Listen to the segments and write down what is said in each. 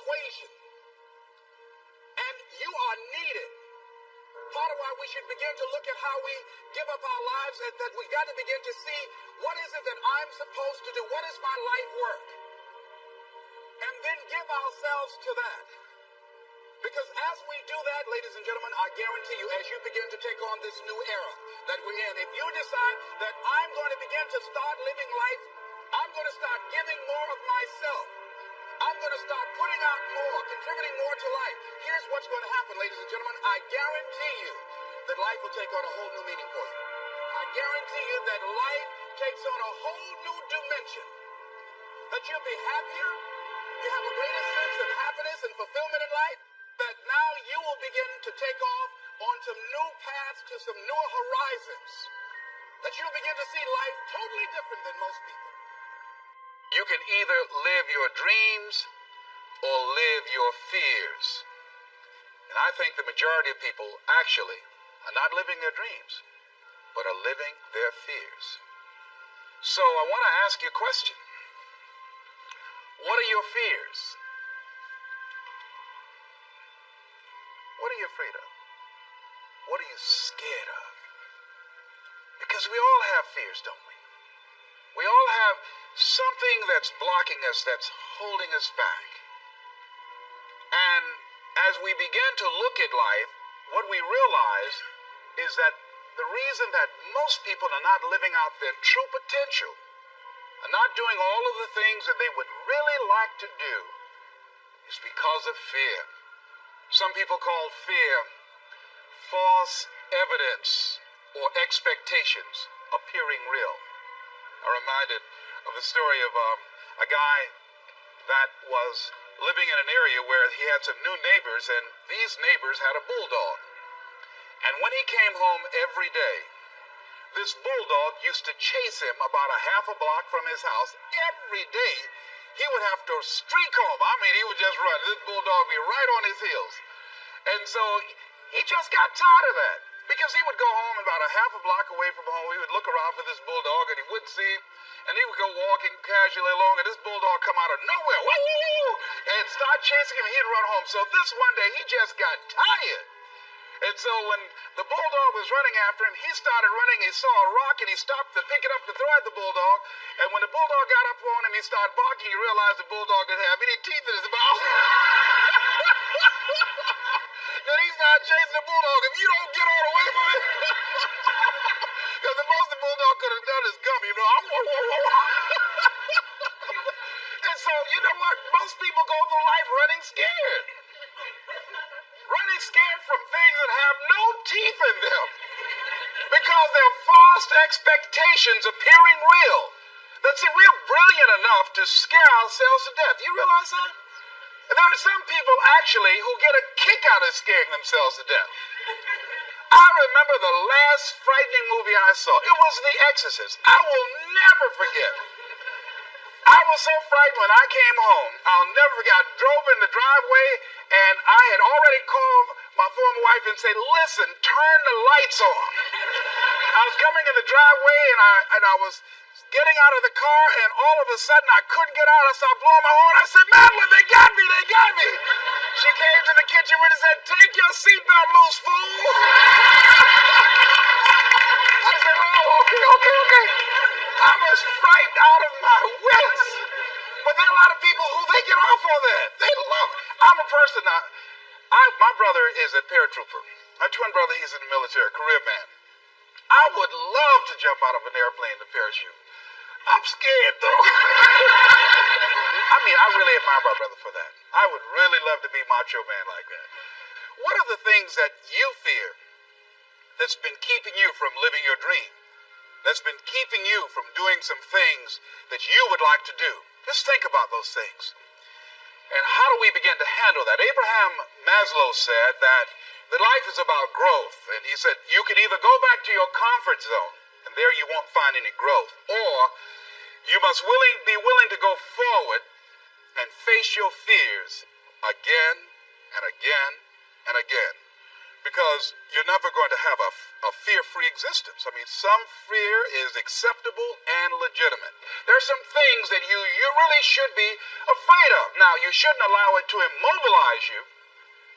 equation. And you are needed. Part of why we should begin to look at how we give up our lives, and that we've got to begin to see, what is it that I'm supposed to do? What is my life work? And then give ourselves to that. Because as we do that, ladies and gentlemen, I guarantee you, as you begin to take on this new era that we're in, if you decide that I'm going to begin to start living life, I'm going to start giving more of myself, I'm going to start putting out more, contributing more to life, here's what's going to happen, ladies and gentlemen. I guarantee you that life will take on a whole new meaning for you. I guarantee you that life takes on a whole new dimension. That you'll be happier, you have a greater sense of happiness and fulfillment in life, that now you will begin to take off on some new paths to some newer horizons. That you'll begin to see life totally different than most people. You can either live your dreams or live your fears. And I think the majority of people actually are not living their dreams, but are living their fears. So I want to ask you a question. What are your fears? What are you afraid of? What are you scared of? Because we all have fears, don't we? We all have something that's blocking us, that's holding us back. And as we begin to look at life, what we realize is that the reason that most people are not living out their true potential, are not doing all of the things that they would really like to do, is because of fear. Some people call fear false evidence or expectations appearing real. I'm reminded of the story of a guy that was living in an area where he had some new neighbors, and these neighbors had a bulldog. And when he came home every day, this bulldog used to chase him about a half a block from his house. Every day, he would have to streak home. I mean, he would just run. This bulldog would be right on his heels. And so he just got tired of that, because he would go home about a half a block away from home. He would look around for this bulldog, and he wouldn't see him. And he would go walking casually along, and this bulldog come out of nowhere, woo, woo, woo, and start chasing him, and he'd run home. So this one day, he just got tired. And so when the bulldog was running after him, he started running. He saw a rock, and he stopped to pick it up to throw at the bulldog. And when the bulldog got up on him, he started barking. He realized the bulldog didn't have any teeth in his mouth. Then he started chasing the bulldog. If you don't get all away from it, because the most the bulldog could have done is gum, you know. And so, you know what? Most people go through life running scared. Running scared from things that have no teeth in them, because they're false expectations appearing real. That's it, we're brilliant enough to scare ourselves to death. You realize that? And there are some people actually who get a kick out of scaring themselves to death. I remember the last frightening movie I saw. It was The Exorcist. I will never forget. I was so frightened when I came home. I'll never forget. I drove in the driveway, and I had already called my former wife and said, listen, turn the lights on. I was coming in the driveway, and I was getting out of the car, and all of a sudden I couldn't get out. I started blowing my horn. I said, Madeline, they got me, they got me. She came to the kitchen and said, take your seatbelt loose, fool. I said, oh, okay. I was frightened out of my wits. But there are a lot of people who they get off on that. They love it. I'm a person now. My brother is a paratrooper. My twin brother, he's in the military, career man. I would love to jump out of an airplane to parachute. I'm scared, though. I mean, I really admire my brother for that. I would really love to be a macho man like that. What are the things that you fear that's been keeping you from living your dream? That's been keeping you from doing some things that you would like to do? Just think about those things. And how do we begin to handle that? Abraham Maslow said that life is about growth. And he said, you can either go back to your comfort zone, and there you won't find any growth, or you must be willing to go forward and face your fears again and again and again. because you're never going to have a fear-free existence. I mean, some fear is acceptable and legitimate. There's some things that you really should be afraid of. Now, you shouldn't allow it to immobilize you.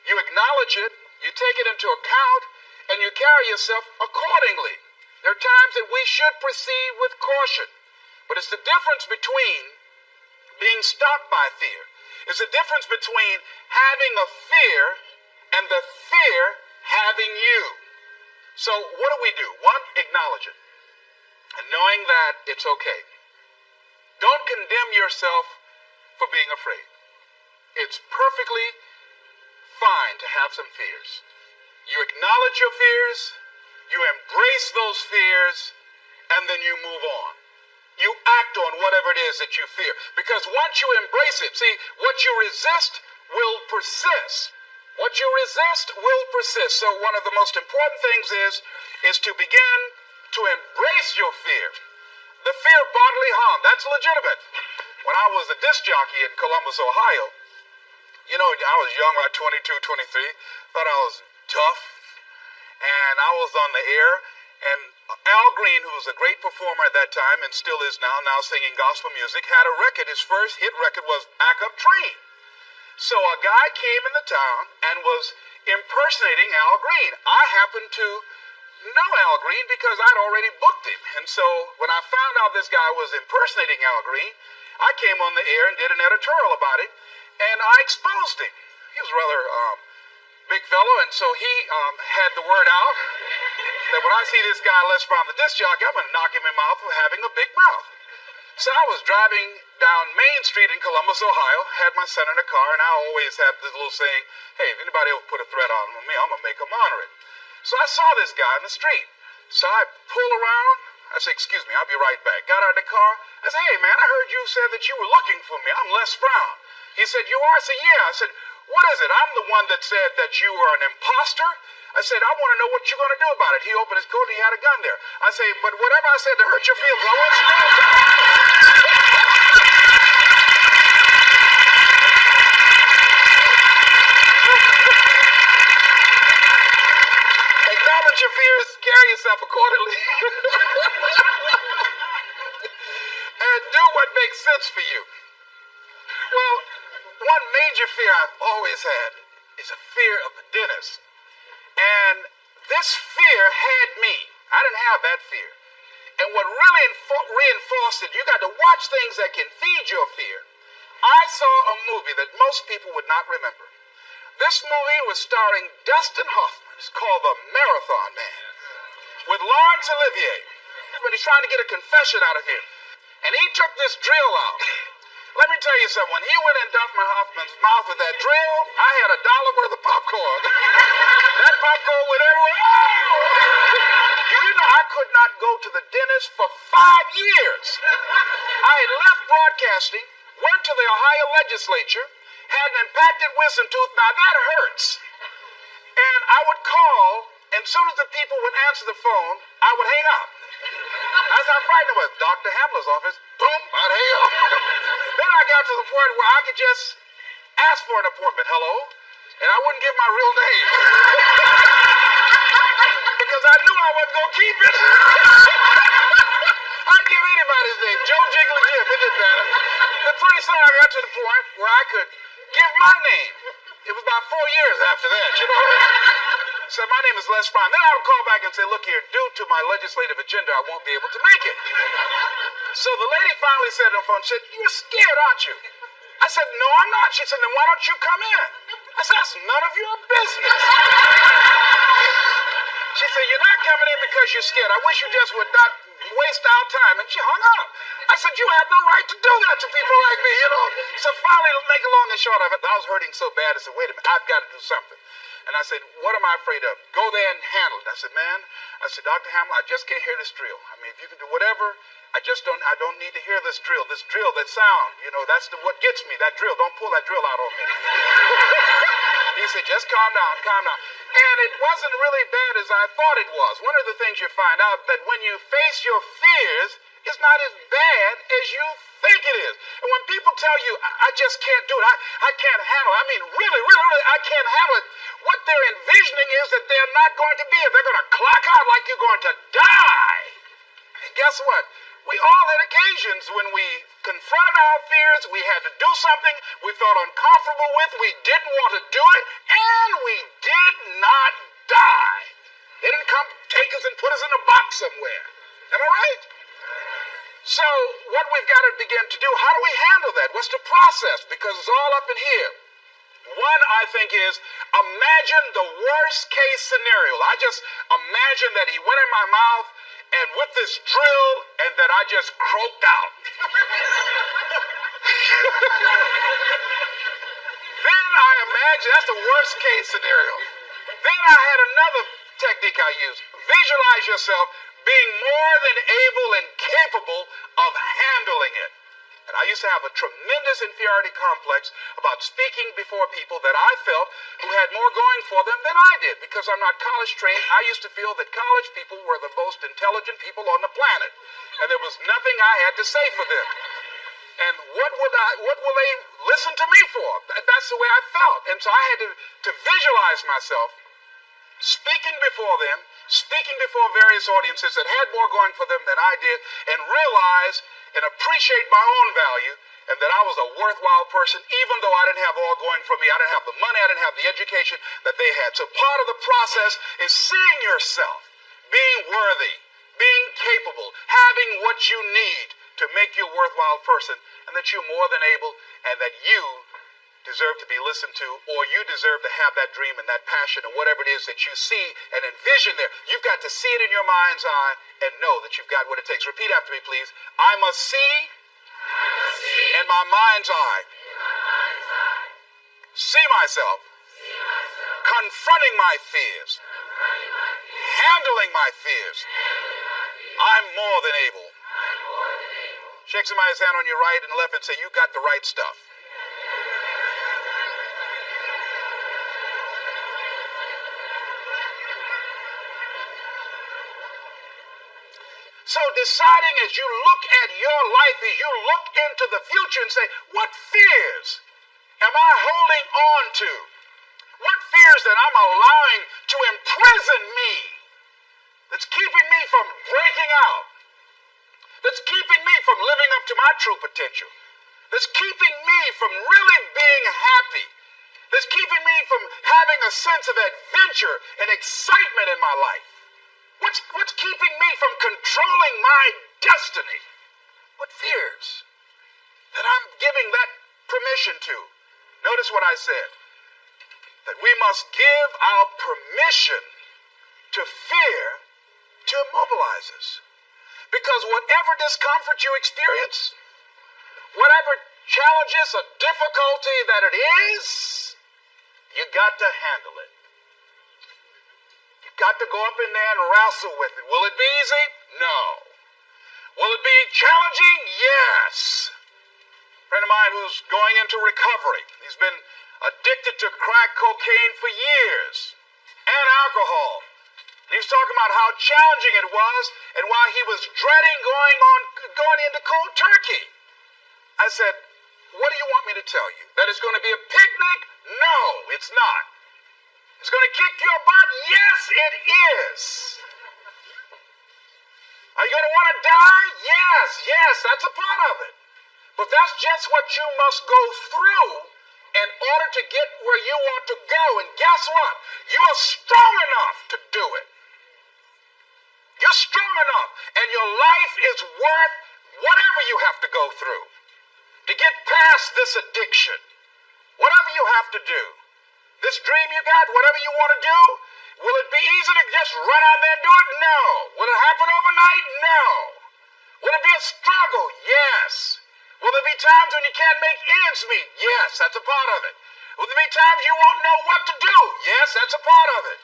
You acknowledge it, you take it into account, and you carry yourself accordingly. There are times that we should proceed with caution, but it's the difference between being stopped by fear. It's the difference between having a fear and the fear having you. So what do? One, acknowledge it, and knowing that it's okay. Don't condemn yourself for being afraid. It's perfectly fine to have some fears. You acknowledge your fears, you embrace those fears, and then you move on. You act on whatever it is that you fear. Because once you embrace it, see, what you resist will persist. What you resist will persist. So one of the most important things is to begin to embrace your fear. The fear of bodily harm, that's legitimate. When I was a disc jockey in Columbus, Ohio, you know, I was young, about 22, 23, thought I was tough, and I was on the air, and Al Green, who was a great performer at that time and still is now singing gospel music, had a record. His first hit record was Back Up Train. So a guy came in the town and was impersonating Al Green. I happened to know Al Green because I'd already booked him. And so when I found out this guy was impersonating Al Green, I came on the air and did an editorial about it, and I exposed him. He was rather big fellow, and so he had the word out that when I see this guy Les Brown, the disc jockey, I'm going to knock him in the mouth for having a big mouth. So I was driving down Main Street in Columbus, Ohio, had my son in a car, and I always had this little saying, hey, if anybody will put a threat on me, I'm going to make them honor it. So I saw this guy in the street. So I pull around. I said, excuse me, I'll be right back. Got out of the car. I said, hey, man, I heard you said that you were looking for me. I'm Les Brown. He said, you are? I said, yeah. I said, what is it? I'm the one that said that you were an imposter. I said, I want to know what you're going to do about it. He opened his coat and he had a gun there. I say, but whatever I said to hurt your feelings, I want you to know. Acknowledge your fears, carry yourself accordingly, and do what makes sense for you. Well, one major fear I've always had is a fear of the dentist. And this fear had me. I didn't have that fear. And what really reinforced it, you got to watch things that can feed your fear. I saw a movie that most people would not remember. This movie was starring Dustin Hoffman. It's called The Marathon Man, with Laurence Olivier. When he's trying to get a confession out of him. And he took this drill out. Let me tell you something. When he went in Dustin Hoffman's mouth with that drill, I had $1 worth of popcorn. That popcorn went everywhere. Do you know I could not go to the dentist for 5 years? I had left broadcasting, went to the Ohio legislature, had an impacted wisdom tooth. Now that hurts. And I would call, and as soon as the people would answer the phone, I would hang up. That's how frightened I was. Dr. Hamler's office, boom, I'd hang up. Then I got to the point where I could just ask for an appointment, hello, and I wouldn't give my real name. Because I knew I wasn't going to keep it. I'd give anybody's name, Joe Jiggly Jim, it didn't matter. But pretty soon I got to the point where I could give my name. It was about 4 years after that, you know. So my name is Les Brown. Then I would call back and say, look here, due to my legislative agenda, I won't be able to make it. So the lady finally said on the phone, she said, you're scared, aren't you? I said, no, I'm not. She said, then why don't you come in? I said, that's none of your business. She said, you're not coming in because you're scared. I wish you just would not waste our time. And she hung up. I said, you have no right to do that to people like me, you know. So finally, to make a long and short of it, I was hurting so bad, I said, wait a minute, I've got to do something. And I said, what am I afraid of? Go there and handle it. I said, man, Dr. Hamler, I just can't hear this drill. I mean, if you can do whatever, I don't need to hear this drill, that sound. You know, that's what gets me, that drill. Don't pull that drill out on me. He said, just calm down, calm down. And it wasn't really bad as I thought it was. One of the things you find out that when you face your fears is not as bad as you think it is. And when people tell you, I just can't do it, I can't handle it, I mean, really, I can't handle it, what they're envisioning is that they're not going to be it. They're going to clock out like you're going to die. And guess what? We all had occasions when we confronted our fears, we had to do something we felt uncomfortable with, we didn't want to do it, and we did not die. They didn't come take us and put us in a box somewhere. Am I right? So what we've got to begin to do, how do we handle that? What's the process? Because it's all up in here. One, I think, is imagine the worst case scenario. I just imagine that he went in my mouth and with this drill and that I just croaked out. Then I imagine, that's the worst case scenario. Then I had another technique I used. Visualize yourself being more than able and capable of handling it. And I used to have a tremendous inferiority complex about speaking before people that I felt who had more going for them than I did. Because I'm not college trained, I used to feel that college people were the most intelligent people on the planet. And there was nothing I had to say for them. And what will they listen to me for? That's the way I felt. And so I had to visualize myself speaking before them, speaking before various audiences that had more going for them than I did, and realize and appreciate my own value, and that I was a worthwhile person, even though I didn't have all going for me. I didn't have the money, I didn't have the education that they had. So part of the process is seeing yourself, being worthy, being capable, having what you need to make you a worthwhile person, and that you're more than able, and that you deserve to be listened to, or you deserve to have that dream and that passion and whatever it is that you see and envision there. You've got to see it in your mind's eye and know that you've got what it takes. Repeat after me, please. I must see in my mind's eye. See myself confronting my fears, handling my fears. I'm more than able. Shake somebody's hand on your right and left and say, you got the right stuff. So deciding as you look at your life, as you look into the future and say, what fears am I holding on to? What fears that I'm allowing to imprison me, that's keeping me from breaking out, that's keeping me from living up to my true potential, that's keeping me from really being happy, that's keeping me from having a sense of adventure and excitement in my life? What's keeping me from controlling my destiny? What fears that I'm giving that permission to? Notice what I said, that we must give our permission to fear to immobilize us. Because whatever discomfort you experience, whatever challenges or difficulty that it is, you got to handle it. Got to go up in there and wrestle with it. Will it be easy? No. Will it be challenging? Yes. A friend of mine who's going into recovery. He's been addicted to crack cocaine for years and alcohol. And he was talking about how challenging it was and why he was dreading going into cold turkey. I said, what do you want me to tell you? That it's going to be a picnic? No, it's not. It's going to kick your butt? Yes, it is. Are you going to want to die? Yes, that's a part of it. But that's just what you must go through in order to get where you want to go. And guess what? You are strong enough to do it. You're strong enough, and your life is worth whatever you have to go through to get past this addiction. Whatever you have to do. This dream you got, whatever you want to do, will it be easy to just run out there and do it? No. Will it happen overnight? No. Will it be a struggle? Yes. Will there be times when you can't make ends meet? Yes, that's a part of it. Will there be times you won't know what to do? Yes, that's a part of it.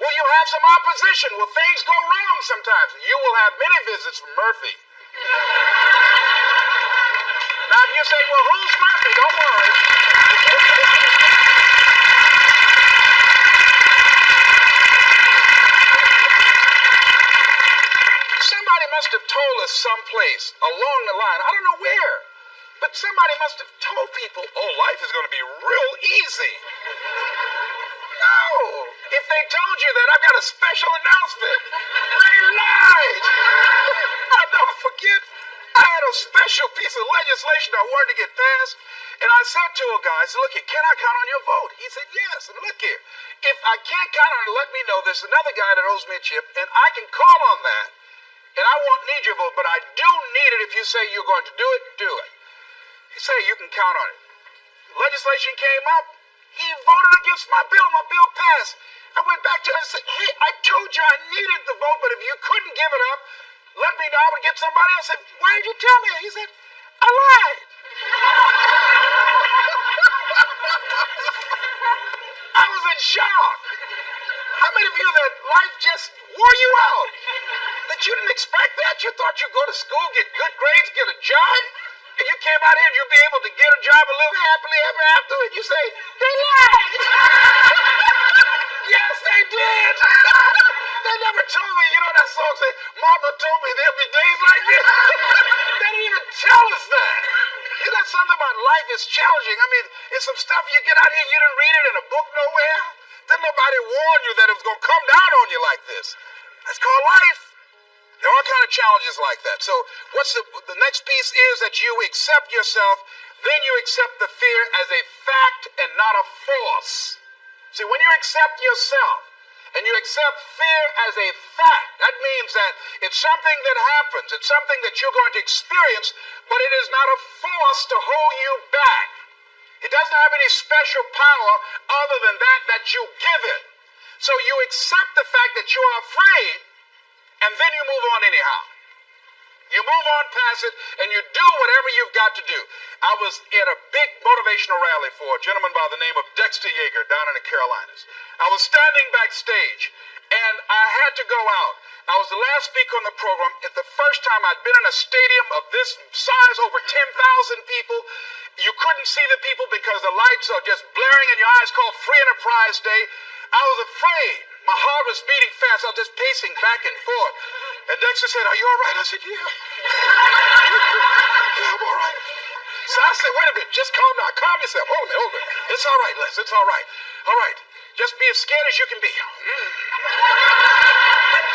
Will you have some opposition? Will things go wrong sometimes? You will have many visits from Murphy. Now if you say, well, who's Murphy? Don't worry. Somebody must have told us someplace line. I don't know where. But somebody must have told people, oh, life is going to be real easy. No. If they told you that, I've got a special announcement. They lied. I'll never forget. I had a special piece of legislation I wanted to get passed. And I said to a guy, I said, look here, can I count on your vote? He said, yes. And look here, if I can't count on it, let me know. There's another guy that owes me a chip, and I can call on that. And I won't need your vote, but I do need it. If you say you're going to do it, do it. He said, you can count on it. Legislation came up. He voted against my bill. My bill passed. I went back to him and said, hey, I told you I needed the vote, but if you couldn't give it up, let me know. I would get somebody else. I said, why did you tell me? He said, I lied. I was in shock. How many of you that life just wore you out? That you didn't expect that? You thought you'd go to school, get good grades, get a job, and you came out here and you'd be able to get a job and live happily ever after, and you say, they lied. Yes, they did. They never told me, you know that song say, Mama told me there'll be days like this. They didn't even tell us that. You know something about life is challenging. I mean, it's some stuff you get out here, you didn't read it in a book nowhere. Then nobody warned you that it was going to come down on you like this. That's called life. There are all kind of challenges like that. So what's the next piece is that you accept yourself, then you accept the fear as a fact and not a force. See, when you accept yourself and you accept fear as a fact, that means that it's something that happens. It's something that you're going to experience, but it is not a force to hold you back. It doesn't have any special power other than that you give it. So you accept the fact that you are afraid, and then you move on anyhow. You move on past it, and you do whatever you've got to do. I was at a big motivational rally for a gentleman by the name of Dexter Yeager down in the Carolinas. I was standing backstage, and I had to go out. I was the last speaker on the program. It's the first time I'd been in a stadium of this size, over 10,000 people. You couldn't see the people because the lights are just blaring in your eyes, called Free Enterprise Day. I was afraid. My heart was beating fast. I was just pacing back and forth. And Dexter said, are you all right? I said, yeah. Yeah, I'm all right. So I said, wait a minute, just calm down. Calm yourself. Hold it. It's all right, Les. It's all right. All right. Just be as scared as you can be. See,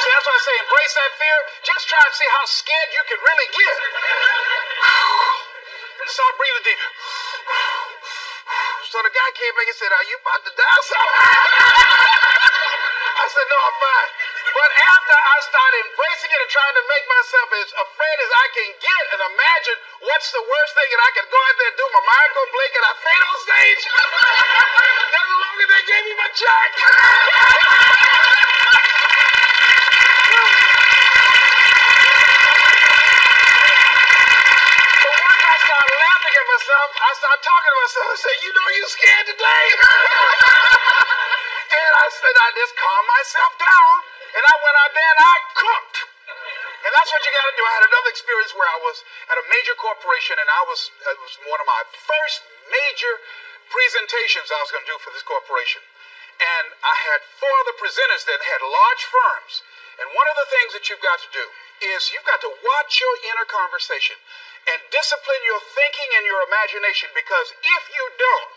that's why I say embrace that fear. Just try and see how scared you can really get. And start breathing deep. So the guy came back and said, are you about to die, son? I said, no, I'm fine. But after I started embracing it and trying to make myself as afraid as I can get and imagine what's the worst thing and I can go out there and do, my mind go blink and I fade on stage, that's the longer they gave me my check. But once I started laughing at myself, I started talking to myself and said, you know you scared today. And I said, I just calmed myself down. And I went out there and I cooked. And that's what you got to do. I had another experience where I was at a major corporation, and it was one of my first major presentations I was going to do for this corporation. And I had 4 other presenters that had large firms. And one of the things that you've got to do is you've got to watch your inner conversation and discipline your thinking and your imagination, because if you don't,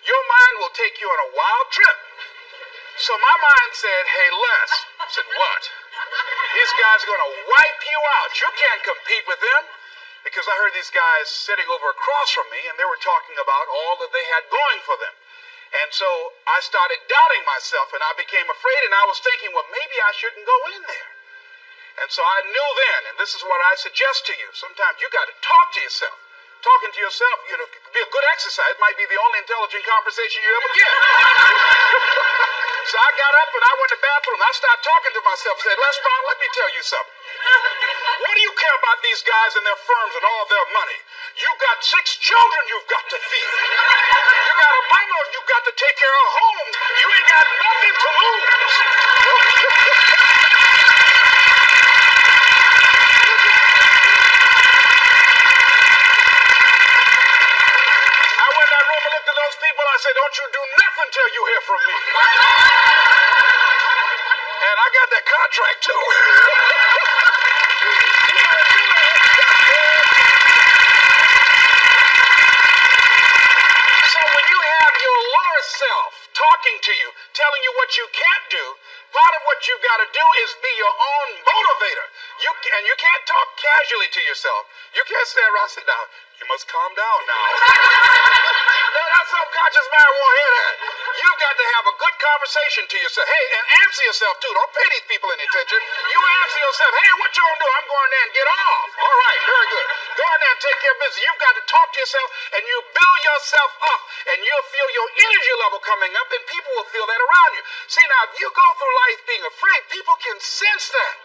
your mind will take you on a wild trip. So my mind said, hey, Les. I said, what? These guys are going to wipe you out. You can't compete with them. Because I heard these guys sitting over across from me, and they were talking about all that they had going for them. And so I started doubting myself, and I became afraid, and I was thinking, well, maybe I shouldn't go in there. And so I knew then, and this is what I suggest to you, sometimes you got to talk to yourself. Talking to yourself, you know, could be a good exercise. It might be the only intelligent conversation you ever get. So I got up and I went to the bathroom. I started talking to myself. Said, Les Brown, let me tell you something. What do you care about these guys and their firms and all their money? You got 6 children you've got to feed. You got a mama you've got to take care of home. You ain't got nothing to lose. I said, don't you do nothing till you hear from me. And I got that contract too. self talking to you, telling you what you can't do, part of what you've got to do is be your own motivator. You can't talk casually to yourself. You can't stand around and sit down. You must calm down now. No, that subconscious mind won't hear that. You've got to have a good conversation to yourself. Hey, and answer yourself too. Don't pay these people any attention. You answer yourself, hey, what you gonna do? I'm going there and get off. All right, very good. Go in there and take care of business. You've got to talk to yourself and you build yourself up and you'll feel your energy level coming up and people will feel that around you. See, now, if you go through life being afraid, people can sense that.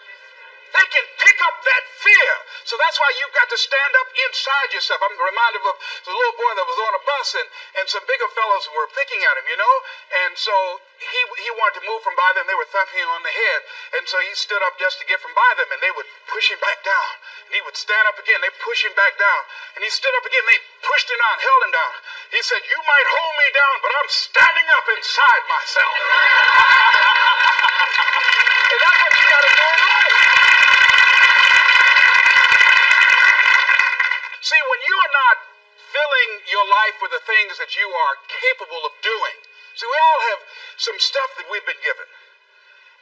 They can pick up that fear. So that's why you've got to stand up inside yourself. I'm reminded of the little boy that was on a bus and some bigger fellows were picking at him, you know. And so he wanted to move from by them. They were thumping him on the head. And so he stood up just to get from by them. And they would push him back down. And he would stand up again. They push him back down. And he stood up again. They pushed him down, held him down. He said, you might hold me down, but I'm standing up inside myself. And that's what you got to do in life. See, when you are not filling your life with the things that you are capable of doing, see, we all have some stuff that we've been given.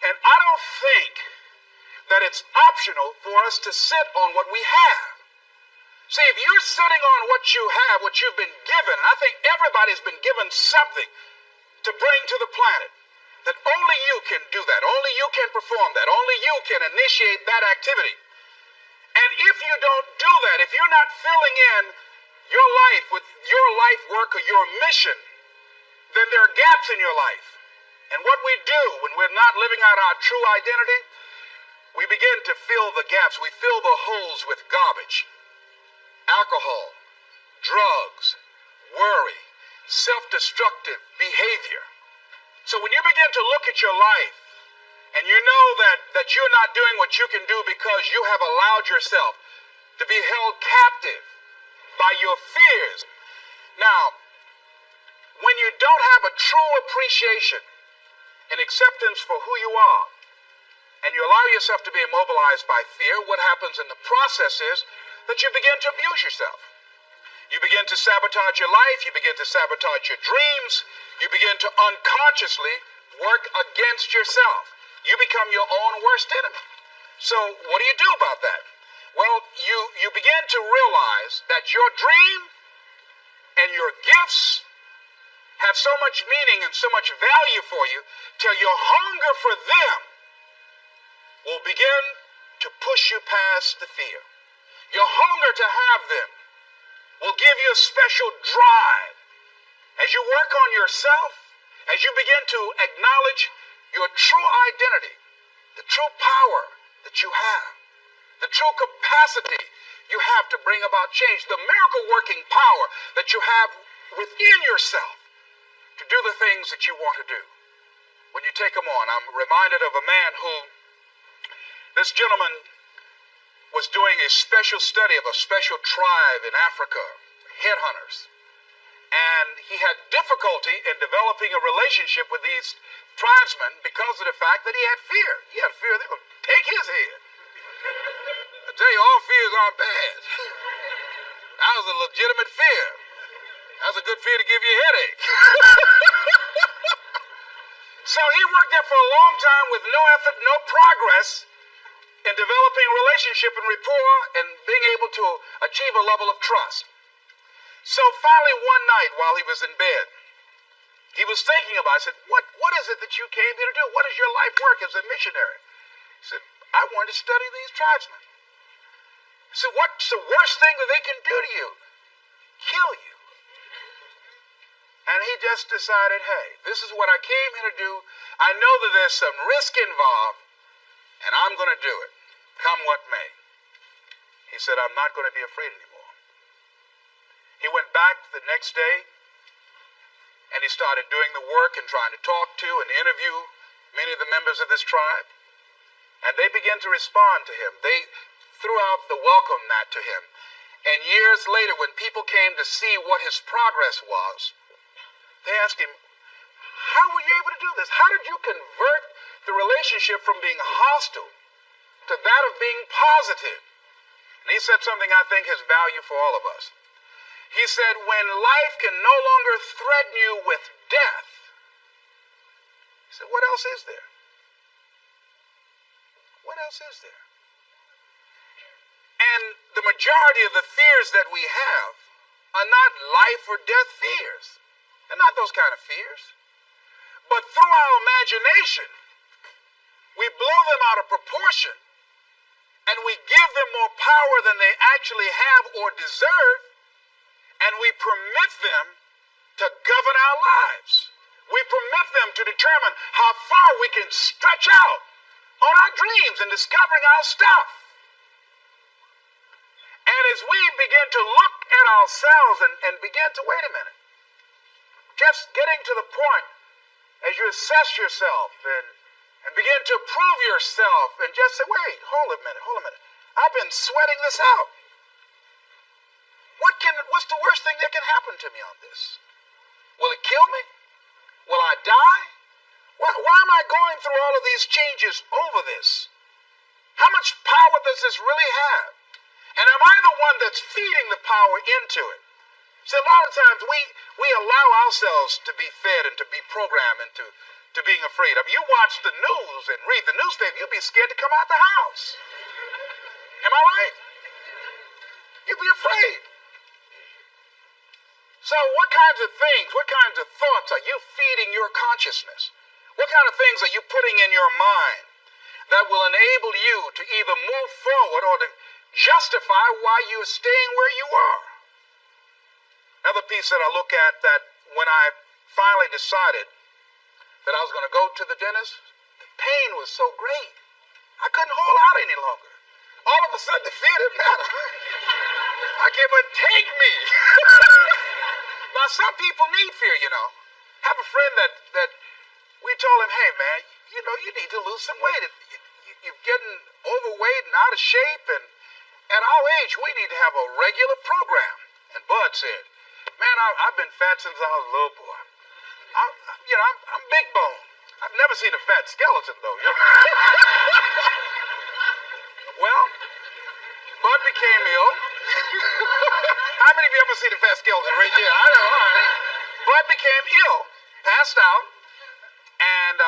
And I don't think that it's optional for us to sit on what we have. See, if you're sitting on what you have, what you've been given, and I think everybody's been given something to bring to the planet, that only you can do that, only you can perform that, only you can initiate that activity. And if you don't do that, if you're not filling in your life with your life work or your mission, then there are gaps in your life. And what we do when we're not living out our true identity, we begin to fill the gaps. We fill the holes with garbage, alcohol, drugs, worry, self-destructive behavior. So when you begin to look at your life, and you know that you're not doing what you can do because you have allowed yourself to be held captive by your fears. Now, when you don't have a true appreciation and acceptance for who you are, and you allow yourself to be immobilized by fear, what happens in the process is that you begin to abuse yourself. You begin to sabotage your life, you begin to sabotage your dreams, you begin to unconsciously work against yourself. You become your own worst enemy. So what do you do about that? Well, you begin to realize that your dream and your gifts have so much meaning and so much value for you till your hunger for them will begin to push you past the fear. Your hunger to have them will give you a special drive. As you work on yourself, as you begin to acknowledge your true identity, the true power that you have, the true capacity you have to bring about change, the miracle working power that you have within yourself to do the things that you want to do. When you take them on, I'm reminded of a man who, this gentleman was doing a special study of a special tribe in Africa, headhunters. And he had difficulty in developing a relationship with these tribesmen because of the fact that he had fear. He had fear they would take his head. I tell you, all fears aren't bad. That was a legitimate fear. That was a good fear to give you a headache. So he worked there for a long time with no effort, no progress in developing a relationship and rapport and being able to achieve a level of trust. So finally one night while he was in bed, he was thinking about it. I said, what is it that you came here to do? What is your life work as a missionary? He said, I wanted to study these tribesmen. I said, what's the worst thing that they can do to you? Kill you. And he just decided, hey, this is what I came here to do. I know that there's some risk involved, and I'm going to do it, come what may. He said, I'm not going to be afraid anymore. He went back the next day, and he started doing the work and trying to talk to and interview many of the members of this tribe. And they began to respond to him. They threw out the welcome mat to him. And years later, when people came to see what his progress was, they asked him, how were you able to do this? How did you convert the relationship from being hostile to that of being positive? And he said something I think has value for all of us. He said, when life can no longer threaten you with death, what else is there? What else is there? And the majority of the fears that we have are not life or death fears. They're not those kind of fears. But through our imagination, we blow them out of proportion and we give them more power than they actually have or deserve, and we permit them to govern our lives. We permit them to determine how far we can stretch out on our dreams and discovering our stuff. And as we begin to look at ourselves and begin to, wait a minute, just getting to the point as you assess yourself and begin to prove yourself and just say, wait, hold a minute. I've been sweating this out. What's the worst thing that can happen to me on this? Will it kill me? Will I die? Why am I going through all of these changes over this? How much power does this really have? And am I the one that's feeding the power into it? See, a lot of times we allow ourselves to be fed and to be programmed into being afraid. I mean, you watch the news and read the newspaper, you'll be scared to come out the house. Am I right? You'll be afraid. So what kinds of things, what kinds of thoughts are you feeding your consciousness? What kind of things are you putting in your mind that will enable you to either move forward or to justify why you're staying where you are? Another piece that I look at, that when I finally decided that I was going to go to the dentist, the pain was so great. I couldn't hold out any longer. All of a sudden, the fear didn't matter. I can't but take me. Now, some people need fear, you know. I have a friend that we told him, hey, man, you know, you need to lose some weight. You're getting overweight and out of shape, and at our age, we need to have a regular program. And Bud said, man, I've been fat since I was a little boy. I'm big bone. I've never seen a fat skeleton, though. You know? Well, Bud became ill. How many of you ever seen a fat skeleton right here? I know, all right. Bud became ill, passed out, and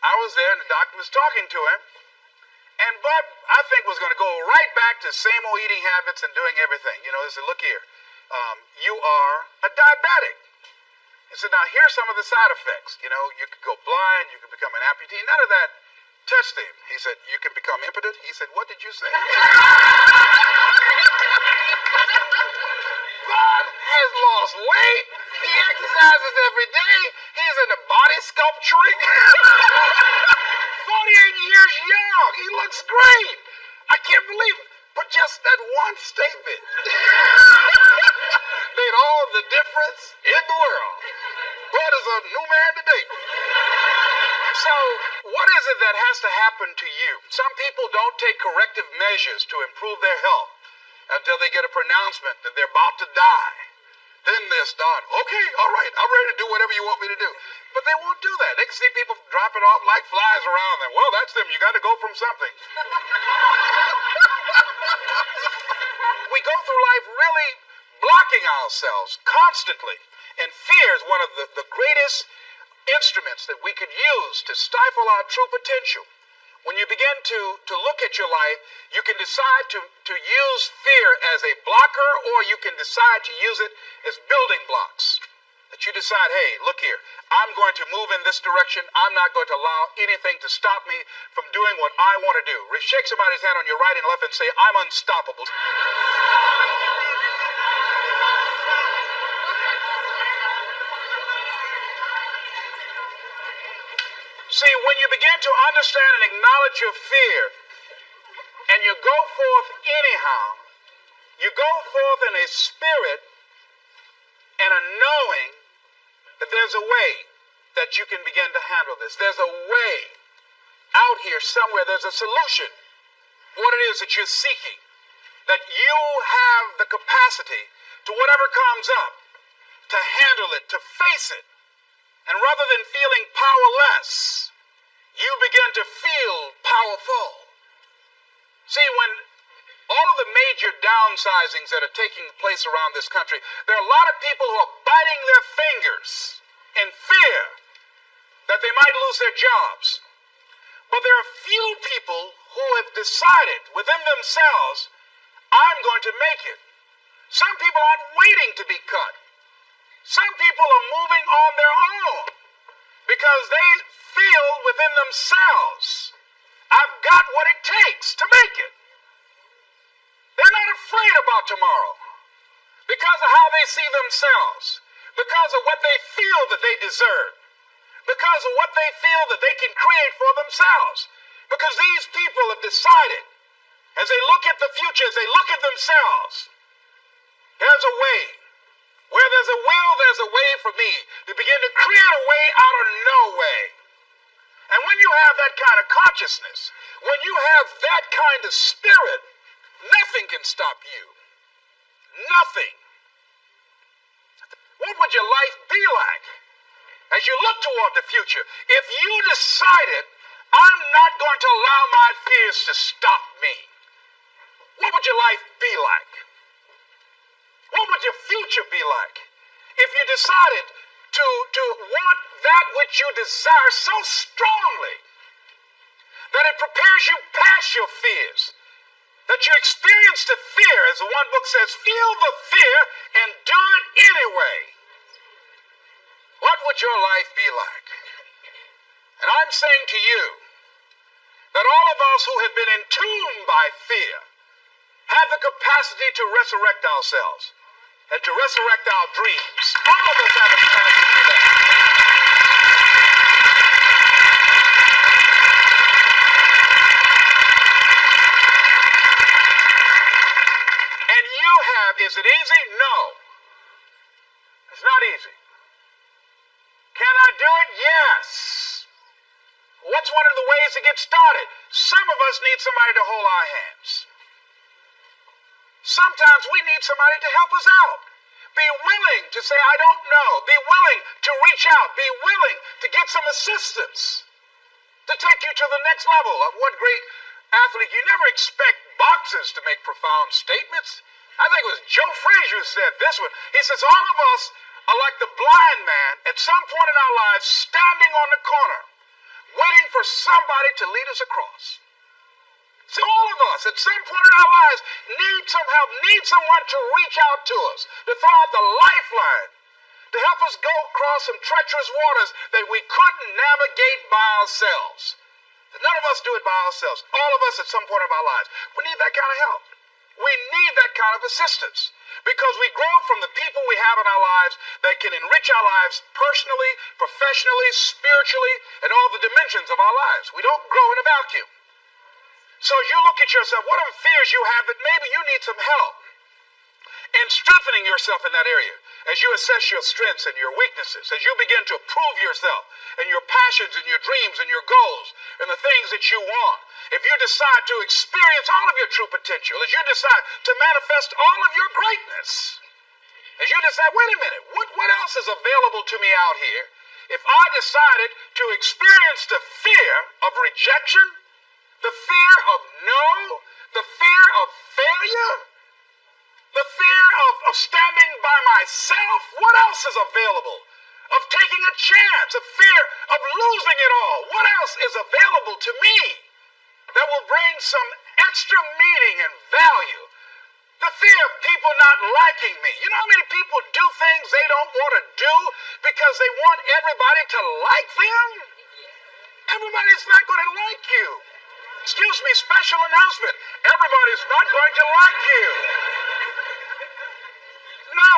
I was there, and the doctor was talking to him. And Bud, I think, was going to go right back to same old eating habits and doing everything. You know, he said, look here, you are a diabetic. He said, now, here's some of the side effects. You know, you could go blind, you could become an amputee. None of that touched him. He said, you can become impotent. He said, what did you say? Bud has lost weight. He exercises every day. He's into body sculpturing. 48 years young. He looks great. I can't believe it. But just that one statement made all the difference in the world. Bud is a new man today. So, what is it that has to happen to you? Some people don't take corrective measures to improve their health until they get a pronouncement that they're about to die. Then they start, okay, all right, I'm ready to do whatever you want me to do. But they won't do that. They can see people dropping off like flies around them. Well, that's them. You got to go from something. We go through life really blocking ourselves constantly. And fear is one of the greatest instruments that we could use to stifle our true potential. When you begin to look at your life, you can decide to use fear as a blocker, or you can decide to use it as building blocks. That you decide, hey, look here, I'm going to move in this direction. I'm not going to allow anything to stop me from doing what I want to do. Shake somebody's hand on your right and left and say, I'm unstoppable. See, when you begin to understand and acknowledge your fear, and you go forth anyhow, you go forth in a spirit and a knowing that there's a way that you can begin to handle this. There's a way out here somewhere. There's a solution. What it is that you're seeking. That you have the capacity to whatever comes up, to handle it, to face it. And rather than feeling powerless, you begin to feel powerful. See, when all of the major downsizings that are taking place around this country, there are a lot of people who are biting their fingers in fear that that they might lose their jobs. But there are few people who have decided within themselves, I'm going to make it. Some people aren't waiting to be cut. Some people are moving on their own because they feel within themselves, I've got what it takes to make it. They're not afraid about tomorrow because of how they see themselves, because of what they feel that they deserve, because of what they feel that they can create for themselves. Because these people have decided, as they look at the future, as they look at themselves, there's a way. Where there's a will, there's a way for me to begin to create a way out of no way. And when you have that kind of consciousness, when you have that kind of spirit, nothing can stop you. Nothing. What would your life be like as you look toward the future if you decided, I'm not going to allow my fears to stop me? What would your life be like? What would your future be like if you decided to want that which you desire so strongly that it prepares you past your fears, that you experience the fear, as the one book says, feel the fear and do it anyway? What would your life be like? And I'm saying to you that all of us who have been entombed by fear have the capacity to resurrect ourselves and to resurrect our dreams. All of us have the capacity to do that. And you have, is it easy? No. It's not easy. Can I do it? Yes. What's one of the ways to get started? Some of us need somebody to hold our hands. Sometimes we need somebody to help us out. Be willing to say, I don't know. Be willing to reach out. Be willing to get some assistance to take you to the next level of what great athlete. You never expect boxers to make profound statements. I think it was Joe Frazier who said this one. He says, all of us are like the blind man at some point in our lives standing on the corner, waiting for somebody to lead us across. So all of us at some point in our lives need some help, need someone to reach out to us, to throw out the lifeline, to help us go across some treacherous waters that we couldn't navigate by ourselves. None of us do it by ourselves. All of us at some point of our lives. We need that kind of help. We need that kind of assistance because we grow from the people we have in our lives that can enrich our lives personally, professionally, spiritually, and all the dimensions of our lives. We don't grow in a vacuum. So as you look at yourself, what are fears you have that maybe you need some help in strengthening yourself in that area as you assess your strengths and your weaknesses, as you begin to prove yourself and your passions and your dreams and your goals and the things that you want. If you decide to experience all of your true potential, as you decide to manifest all of your greatness, as you decide, wait a minute, what else is available to me out here if I decided to experience the fear of rejection, the fear of no, the fear of failure, the fear of standing by myself? What else is available? Of taking a chance, a fear of losing it all. What else is available to me that will bring some extra meaning and value? The fear of people not liking me. You know how many people do things they don't want to do because they want everybody to like them? Everybody's not going to like you. Excuse me, special announcement. Everybody's not going to like you. No,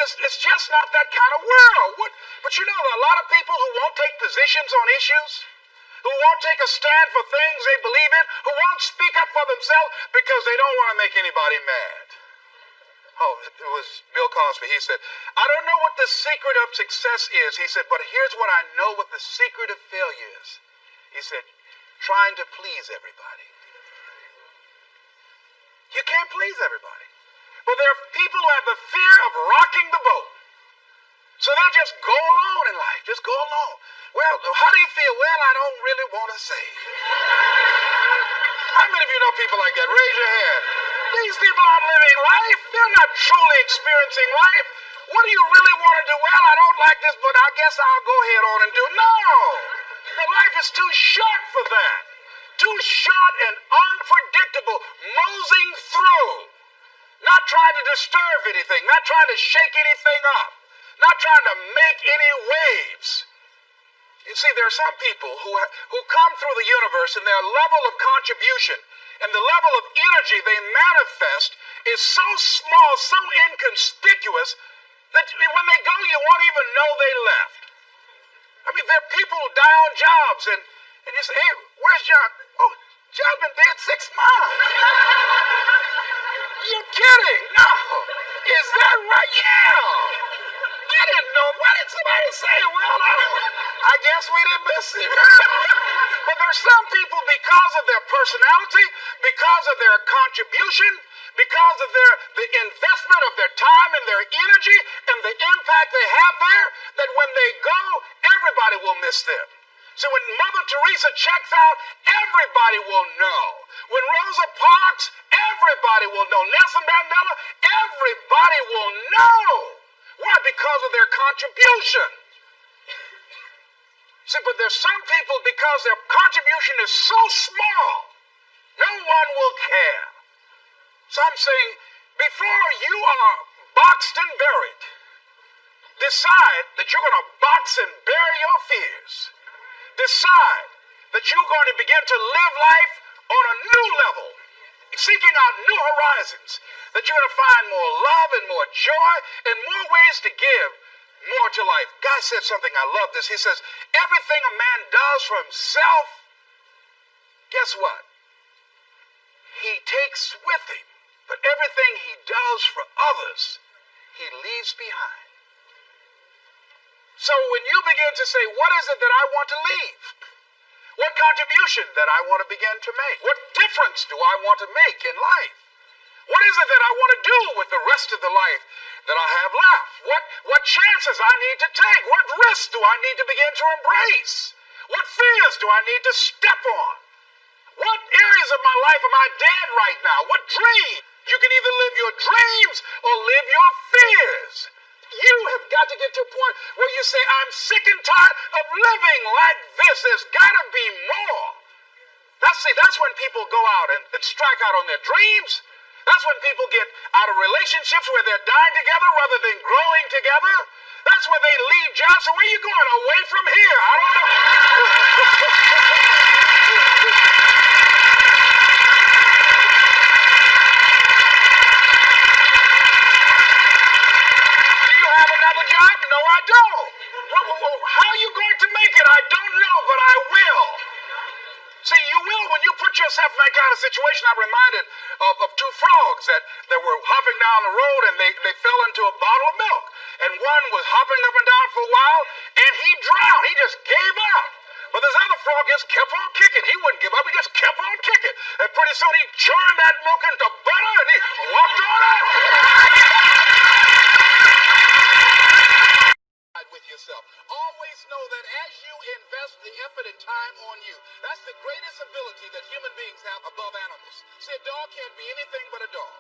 it's just not that kind of world. But you know, there are a lot of people who won't take positions on issues, who won't take a stand for things they believe in, who won't speak up for themselves because they don't want to make anybody mad. Oh, it was Bill Cosby. He said, I don't know what the secret of success is. He said, but here's what I know what the secret of failure is. He said, trying to please everybody. You can't please everybody. But there are people who have the fear of rocking the boat. So they'll just go along in life. Just go along. Well, how do you feel? Well, I don't really want to say. How many of you know people like that? Raise your hand. These people aren't living life. They're not truly experiencing life. What do you really want to do? Well, I don't like this, but I guess I'll go ahead on and do. No. your life is too short for that. Too short and unpredictable, moseying through. Not trying to disturb anything, not trying to shake anything up, not trying to make any waves. You see, there are some people who come through the universe and their level of contribution and the level of energy they manifest is so small, so inconspicuous, that when they go, you won't even know they left. I mean, there are people who die on jobs, and you say, hey, where's John? Oh, John's been dead 6 months. You're kidding? No. Is that right? Yeah. I didn't know. Why did somebody say, well, I guess we didn't miss him. But there's some people, because of their personality, because of their contribution, because of the investment of their time and their energy and the impact they have there, that when they go, everybody will miss them. So when Mother Teresa checks out, everybody will know. When Rosa Parks, everybody will know. Nelson Mandela, everybody will know. Why? Because of their contribution. See, but there's some people, because their contribution is so small, no one will care. So I'm saying, before you are boxed and buried, decide that you're going to box and bury your fears. Decide that you're going to begin to live life on a new level, seeking out new horizons, that you're going to find more love and more joy and more ways to give more to life. Guy said something, I love this. He says, everything a man does for himself, guess what? He takes with him. But everything he does for others, he leaves behind. So when you begin to say, what is it that I want to leave? What contribution that I want to begin to make? What difference do I want to make in life? What is it that I want to do with the rest of the life that I have left? What chances I need to take? What risks do I need to begin to embrace? What fears do I need to step on? What areas of my life am I dead right now? What dream? You can either live your dreams or live your fears. You have got to get to a point where you say, I'm sick and tired of living like this. There's got to be more. That's when people go out and strike out on their dreams. That's when people get out of relationships where they're dying together rather than growing together. That's when they leave jobs. So where are you going? Away from here? I don't know. Job? No, I don't. How are you going to make it? I don't know, but I will. See, you will when you put yourself in that kind of situation. I'm reminded of two frogs that were hopping down the road, and they fell into a bottle of milk. And one was hopping up and down for a while, and he drowned. He just gave up. But this other frog just kept on kicking. He wouldn't give up. He just kept on kicking. And pretty soon he churned that milk into butter, and he walked on out. With yourself. Always know that as you invest the effort and time on you, that's the greatest ability that human beings have above animals. See, a dog can't be anything but a dog.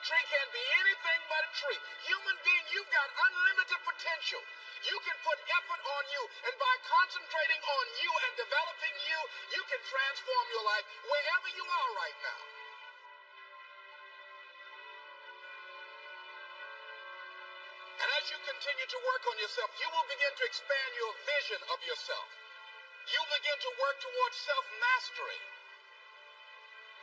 Tree can't be anything but a tree. Human being, you've got unlimited potential. You can put effort on you, and by concentrating on you and developing you, you can transform your life wherever you are right now. And as you continue to work on yourself, you will begin to expand your vision of yourself. You begin to work towards self-mastery.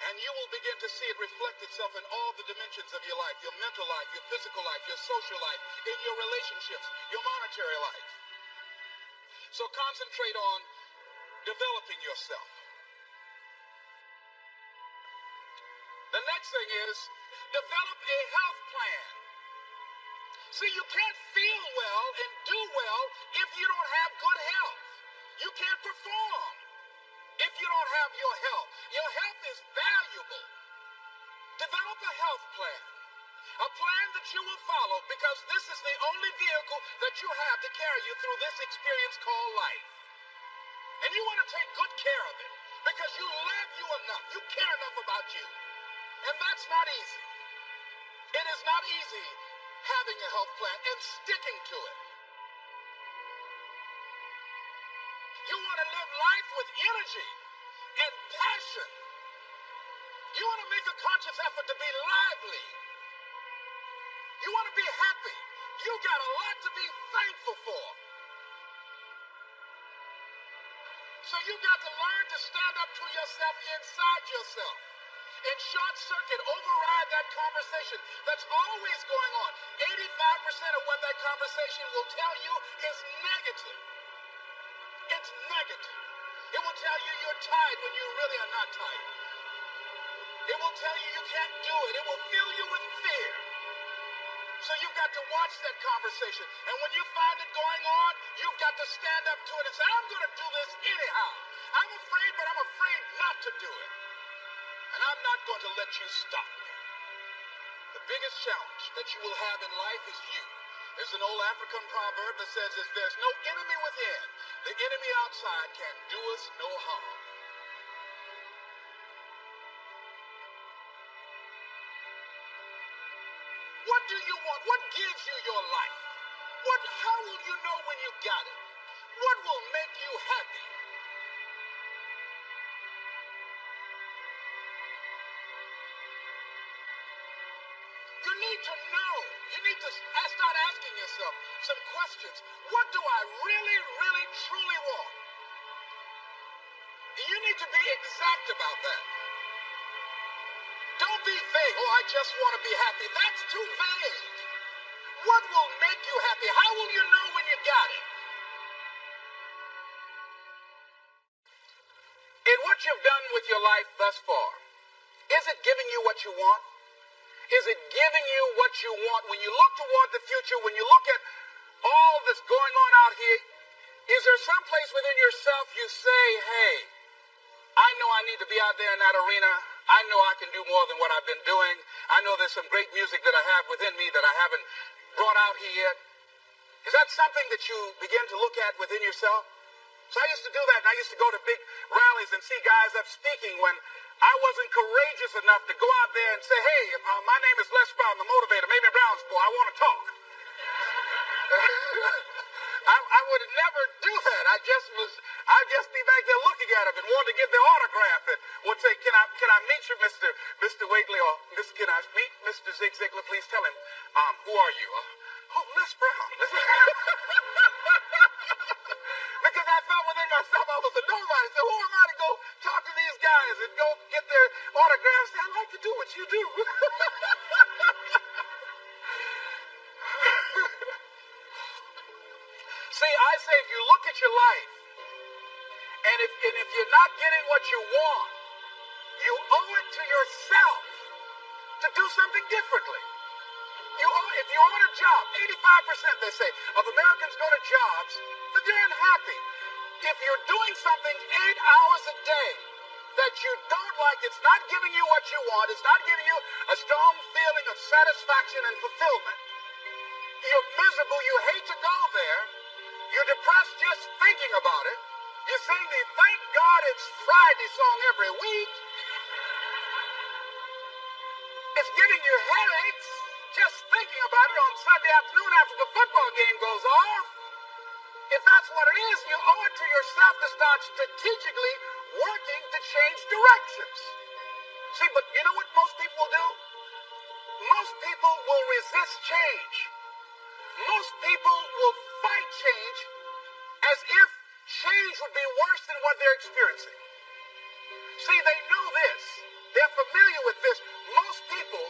And you will begin to see it reflect itself in all the dimensions of your life, your mental life, your physical life, your social life, in your relationships, your monetary life. So concentrate on developing yourself. The next thing is develop a health plan. See, you can't feel well and do well if you don't have good health. You can't perform if you don't have your health. Your health is valuable. Develop a health plan. A plan that you will follow, because this is the only vehicle that you have to carry you through this experience called life. And you want to take good care of it because you love you enough. You care enough about you. And that's not easy. It is not easy having a health plan and sticking to it. You want to live life with energy and passion. You want to make a conscious effort to be lively. You want to be happy. You got a lot to be thankful for. So you got to learn to stand up to yourself inside yourself and short circuit, override that conversation that's always going on. 85% of what that conversation will tell you is negative. It's negative. It will tell you you're tired when you really are not tired. It will tell you you can't do it. It will fill you with fear. So you've got to watch that conversation. And when you find it going on, you've got to stand up to it and say, I'm going to do this anyhow. I'm afraid, but I'm afraid not to do it. And I'm not going to let you stop me. The biggest challenge that you will have in life is you. There's an old African proverb that says, if there's no enemy within, the enemy outside can do us no harm. What do you want? What gives you your life? How will you know when you got it? What will make you happy? You need to know. You need to start asking yourself some questions. What do I really, really, truly want? You need to be exact about that. Don't be vague. Oh, I just want to be happy. That's too vague. What will make you happy? How will you know when you got it? In what you've done with your life thus far, is it giving you what you want? Is it giving you what you want? When you look toward the future, when you look at all that's going on out here, is there some place within yourself you say, hey, I know I need to be out there in that arena. I know I can do more than what I've been doing. I know there's some great music that I have within me that I haven't brought out here yet. Is that something that you begin to look at within yourself? So I used to do that, and I used to go to big rallies and see guys up speaking when I wasn't courageous enough to go out there and say, hey, my name is Les Brown, the motivator, Mamie Brown's boy, I want to talk. I would never do that. I'd just be back there looking at him and wanting to give the autograph and would say, can I meet you, Mr. Wakely, or can I meet Mr. Zig Ziglar? Please tell him, who are you? Oh, Les Brown. Because I felt within myself I was a nobody. So who am I to go talk to these guys and go get their autographs? I'd like to do what you do. See, I say if you look at your life, and if you're not getting what you want, you owe it to yourself to do something differently. If you own a job, 85% they say of Americans go to jobs that they're unhappy. If you're doing something 8 hours a day that you don't like, it's not giving you what you want, it's not giving you a strong feeling of satisfaction and fulfillment, you're miserable, you hate to go there, you're depressed just thinking about it, you sing the Thank God It's Friday song every week, it's giving you headaches just thinking about it on Sunday afternoon after the football game goes off. If that's what it is, you owe it to yourself to start strategically working to change directions. See, but you know what most people will do? Most people will resist change. Most people will fight change as if change would be worse than what they're experiencing. See, they know this. They're familiar with this. Most people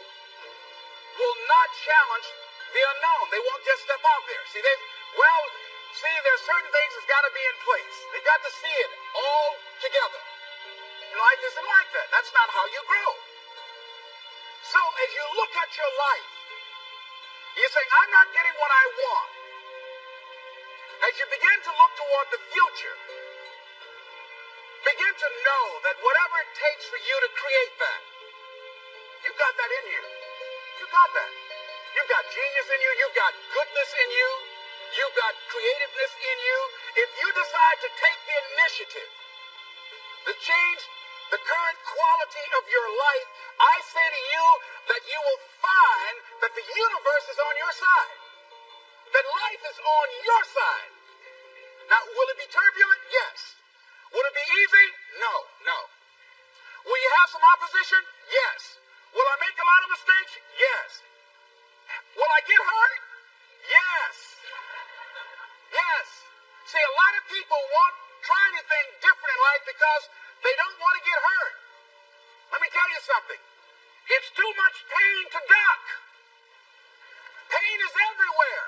will not challenge the unknown. They won't just step out there. See, there's certain things that's got to be in place. They got to see it all together. Life isn't like that. That's not how you grow. So as you look at your life, you say, I'm not getting what I want. As you begin to look toward the future, begin to know that whatever it takes for you to create that, you've got that in you. You've got that. You've got genius in you. You've got goodness in you. You've got creativeness in you. If you decide to take the initiative to change the current quality of your life, I say to you that you will find that the universe is on your side. That life is on your side. Now, will it be turbulent? Yes. easy? No, no. Will you have some opposition? Yes. Will I make a lot of mistakes? Yes. Will I get hurt? Yes. Yes. See, a lot of people won't try anything different in life because they don't want to get hurt. Let me tell you something. It's too much pain to duck. Pain is everywhere.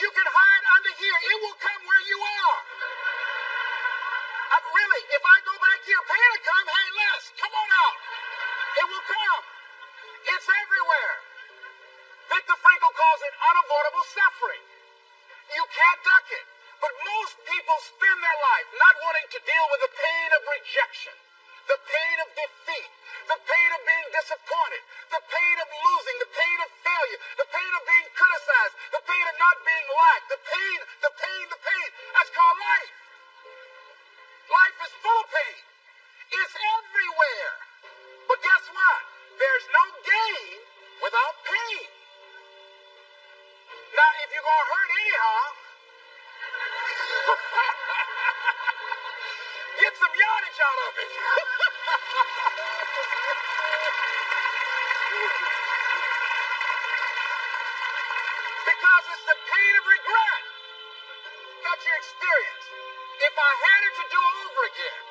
You can hide under here. It will come where you are. Really, if I go back here, pain will come. Hey, Les, come on out. It will come. It's everywhere. Viktor Frankl calls it unavoidable suffering. You can't duck it. But most people spend their life not wanting to deal with the pain of rejection, the pain of defeat, the pain of being disappointed, the pain of losing, the pain of failure, the pain of being criticized, the pain of not being liked, the pain. That's called life. Life is full of pain. It's everywhere. But guess what? There's no gain without pain. Now, if you're going to hurt anyhow, get some yardage out of it. Because it's the pain of regret that you experience. If I had it to do over again,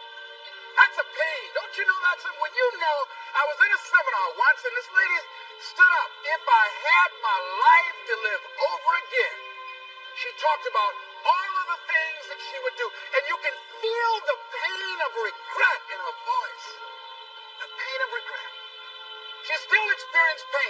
that's a pain. Don't you know that's when you know? I was in a seminar once and this lady stood up. If I had my life to live over again, she talked about all of the things that she would do. And you can feel the pain of regret in her voice. The pain of regret. She still experienced pain.